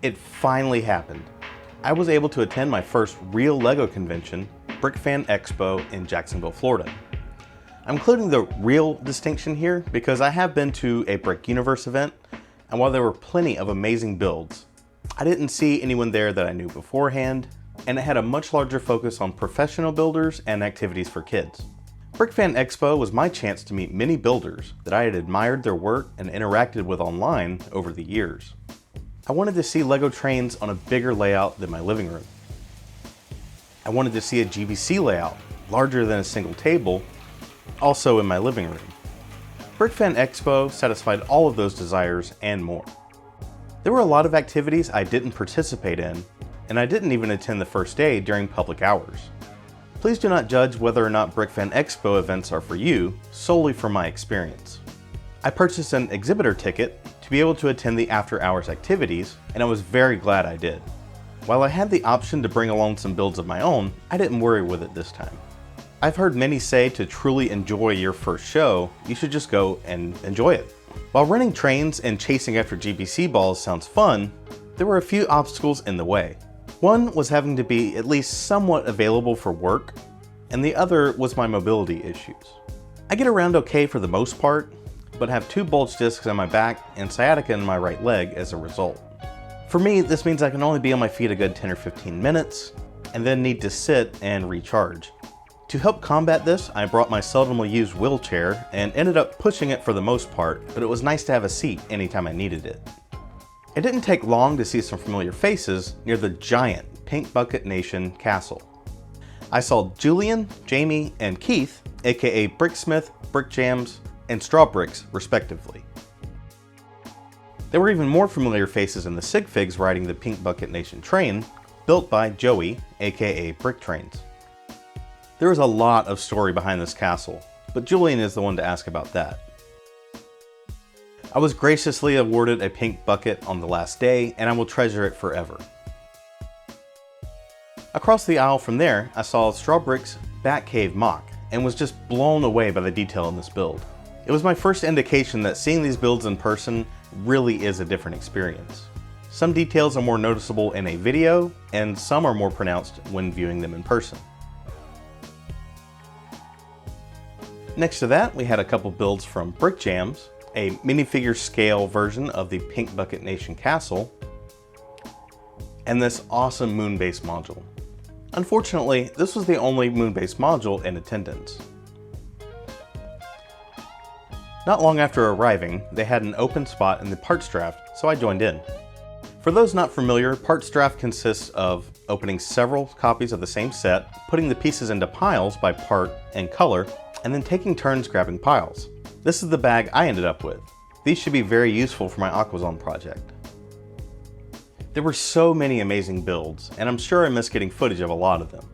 It finally happened. I was able to attend my first real LEGO convention, BrickFan Expo in Jacksonville, Florida. I'm including the real distinction here because I have been to a Brick Universe event, and while there were plenty of amazing builds, I didn't see anyone there that I knew beforehand, and it had a much larger focus on professional builders and activities for kids. BrickFan Expo was my chance to meet many builders that I had admired their work and interacted with online over the years. I wanted to see LEGO trains on a bigger layout than my living room. I wanted to see a GBC layout, larger than a single table, also in my living room. BrickFan Expo satisfied all of those desires and more. There were a lot of activities I didn't participate in, and I didn't even attend the first day during public hours. Please do not judge whether or not BrickFan Expo events are for you solely from my experience. I purchased an exhibitor ticket to be able to attend the after-hours activities, and I was very glad I did. While I had the option to bring along some builds of my own, I didn't worry with it this time. I've heard many say to truly enjoy your first show, you should just go and enjoy it. While running trains and chasing after GBC balls sounds fun, there were a few obstacles in the way. One was having to be at least somewhat available for work, and the other was my mobility issues. I get around okay for the most part, but have 2 bulge discs on my back and sciatica in my right leg as a result. For me, this means I can only be on my feet a good 10 or 15 minutes, and then need to sit and recharge. To help combat this, I brought my seldomly used wheelchair and ended up pushing it for the most part, but it was nice to have a seat anytime I needed it. It didn't take long to see some familiar faces near the giant Pink Bucket Nation castle. I saw Julian, Jamie, and Keith, aka Bricksmith, Brick Jams, and Straw Bricks, respectively. There were even more familiar faces in the sig figs riding the Pink Bucket Nation train, built by Joey, aka Brick Trains. There is a lot of story behind this castle, but Julian is the one to ask about that. I was graciously awarded a pink bucket on the last day, and I will treasure it forever. Across the aisle from there, I saw Straw Brick's Batcave MOC, and was just blown away by the detail in this build. It was my first indication that seeing these builds in person really is a different experience. Some details are more noticeable in a video, and some are more pronounced when viewing them in person. Next to that, we had a couple builds from Brick Jams, a minifigure scale version of the Pink Bucket Nation castle, and this awesome Moonbase module. Unfortunately, this was the only Moonbase module in attendance. Not long after arriving, they had an open spot in the parts draft, so I joined in. For those not familiar, parts draft consists of opening several copies of the same set, putting the pieces into piles by part and color, and then taking turns grabbing piles. This is the bag I ended up with. These should be very useful for my Aquazone project. There were so many amazing builds, and I'm sure I missed getting footage of a lot of them.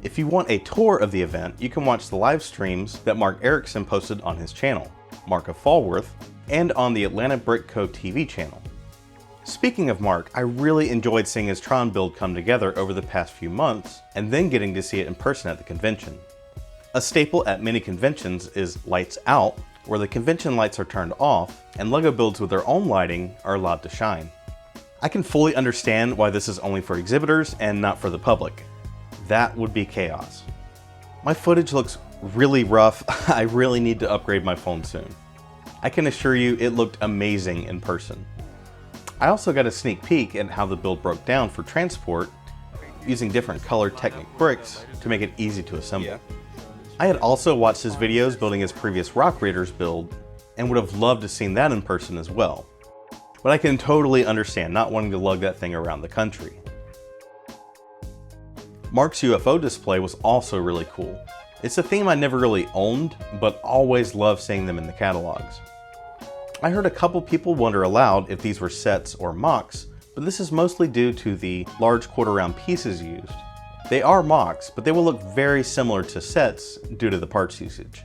If you want a tour of the event, you can watch the live streams that Mark Erickson posted on his channel, Mark of Fallworth, and on the Atlanta Brick Co. TV channel. Speaking of Mark, I really enjoyed seeing his Tron build come together over the past few months, and then getting to see it in person at the convention. A staple at many conventions is Lights Out, where the convention lights are turned off, and LEGO builds with their own lighting are allowed to shine. I can fully understand why this is only for exhibitors and not for the public. That would be chaos. My footage looks really rough. I really need to upgrade my phone soon. I can assure you it looked amazing in person. I also got a sneak peek at how the build broke down for transport, using different color Technic bricks to make it easy to assemble. Yeah. I had also watched his videos building his previous Rock Raiders build, and would have loved to seen that in person as well. But I can totally understand not wanting to lug that thing around the country. Mark's UFO display was also really cool. It's a theme I never really owned, but always loved seeing them in the catalogs. I heard a couple people wonder aloud if these were sets or MOCs, but this is mostly due to the large quarter-round pieces used. They are MOCs, but they will look very similar to sets due to the parts usage.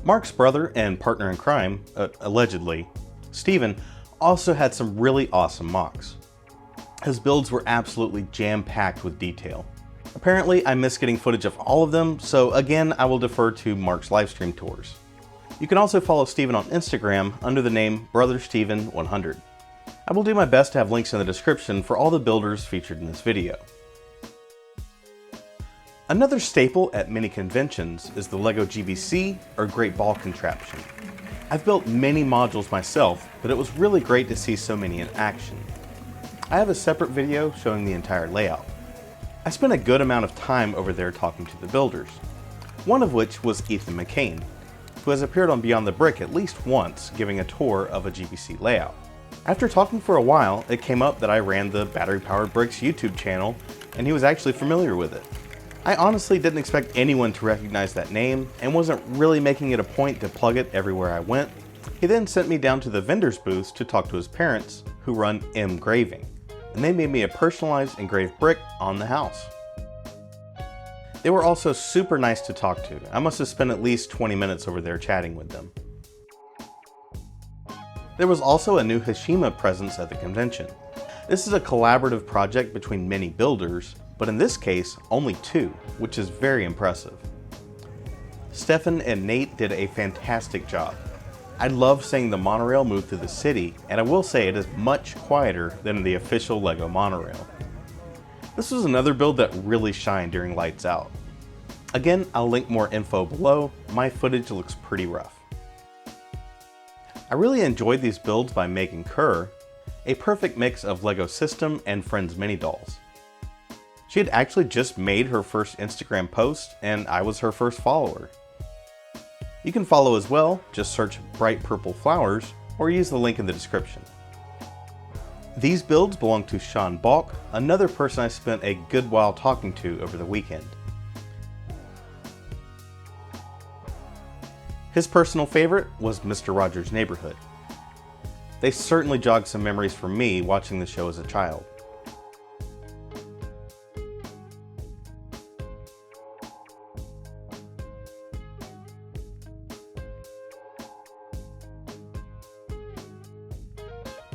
Mark's brother and partner in crime, allegedly, Steven, also had some really awesome MOCs. His builds were absolutely jam-packed with detail. Apparently, I missed getting footage of all of them, so again, I will defer to Mark's livestream tours. You can also follow Steven on Instagram under the name BrotherSteven100. I will do my best to have links in the description for all the builders featured in this video. Another staple at many conventions is the Lego GBC or Great Ball contraption. I've built many modules myself, but it was really great to see so many in action. I have a separate video showing the entire layout. I spent a good amount of time over there talking to the builders, one of which was Ethan McCain, who has appeared on Beyond the Brick at least once giving a tour of a GBC layout. After talking for a while, it came up that I ran the Battery Powered Bricks YouTube channel, and he was actually familiar with it. I honestly didn't expect anyone to recognize that name and wasn't really making it a point to plug it everywhere I went. He then sent me down to the vendor's booth to talk to his parents, who run Engraving, and they made me a personalized engraved brick on the house. They were also super nice to talk to. I must have spent at least 20 minutes over there chatting with them. There was also a new Hashima presence at the convention. This is a collaborative project between many builders, but in this case, only 2, which is very impressive. Stefan and Nate did a fantastic job. I love seeing the monorail move through the city, and I will say it is much quieter than the official Lego monorail. This was another build that really shined during Lights Out. Again, I'll link more info below. My footage looks pretty rough. I really enjoyed these builds by Megan Kerr, a perfect mix of Lego System and Friends mini dolls. She had actually just made her first Instagram post, and I was her first follower. You can follow as well, just search Bright Purple Flowers, or use the link in the description. These builds belong to Sean Balk, another person I spent a good while talking to over the weekend. His personal favorite was Mr. Rogers' Neighborhood. They certainly jogged some memories for me watching the show as a child.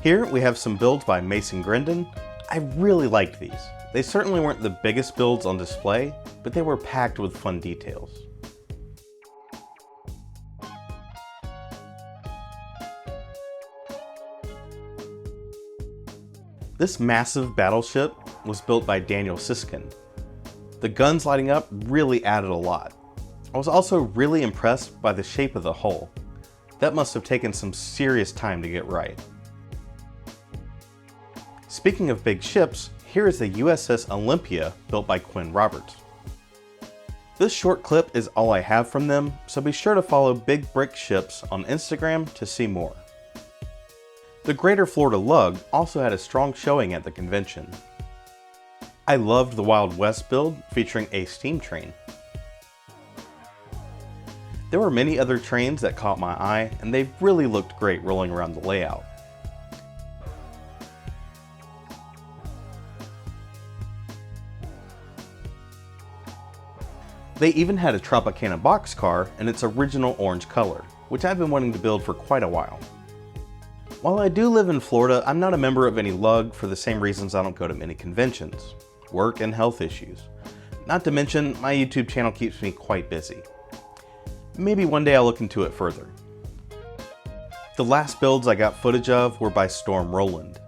Here we have some builds by Mason Grindon. I really liked these. They certainly weren't the biggest builds on display, but they were packed with fun details. This massive battleship was built by Daniel Siskind. The guns lighting up really added a lot. I was also really impressed by the shape of the hull. That must have taken some serious time to get right. Speaking of big ships, here is the USS Olympia built by Quinn Roberts. This short clip is all I have from them, so be sure to follow Big Brick Ships on Instagram to see more. The Greater Florida Lug also had a strong showing at the convention. I loved the Wild West build featuring a steam train. There were many other trains that caught my eye, and they really looked great rolling around the layout. They even had a Tropicana boxcar in its original orange color, which I've been wanting to build for quite a while. While I do live in Florida, I'm not a member of any lug for the same reasons I don't go to many conventions: work and health issues. Not to mention, my YouTube channel keeps me quite busy. Maybe one day I'll look into it further. The last builds I got footage of were by Storm Roland.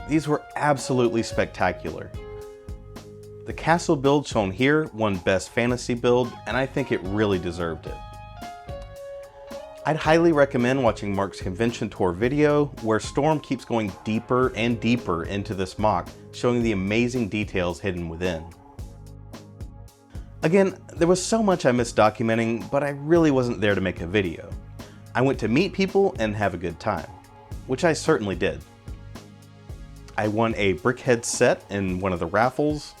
These were absolutely spectacular. The castle build shown here won Best Fantasy Build, and I think it really deserved it. I'd highly recommend watching Mark's convention tour video, where Storm keeps going deeper and deeper into this MOC, showing the amazing details hidden within. Again, there was so much I missed documenting, but I really wasn't there to make a video. I went to meet people and have a good time, which I certainly did. I won a Brickhead set in one of the raffles,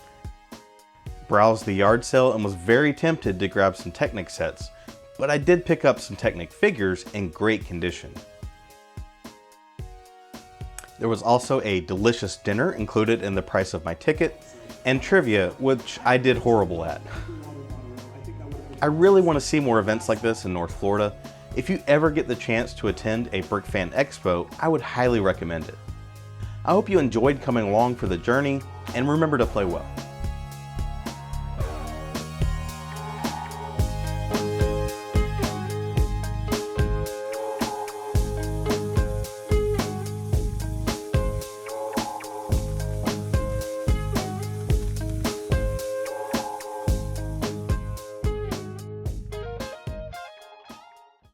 browsed the yard sale, and was very tempted to grab some Technic sets, but I did pick up some Technic figures in great condition. There was also a delicious dinner included in the price of my ticket, and trivia, which I did horrible at. I really want to see more events like this in North Florida. If you ever get the chance to attend a Brick Fan Expo, I would highly recommend it. I hope you enjoyed coming along for the journey, and remember to play well.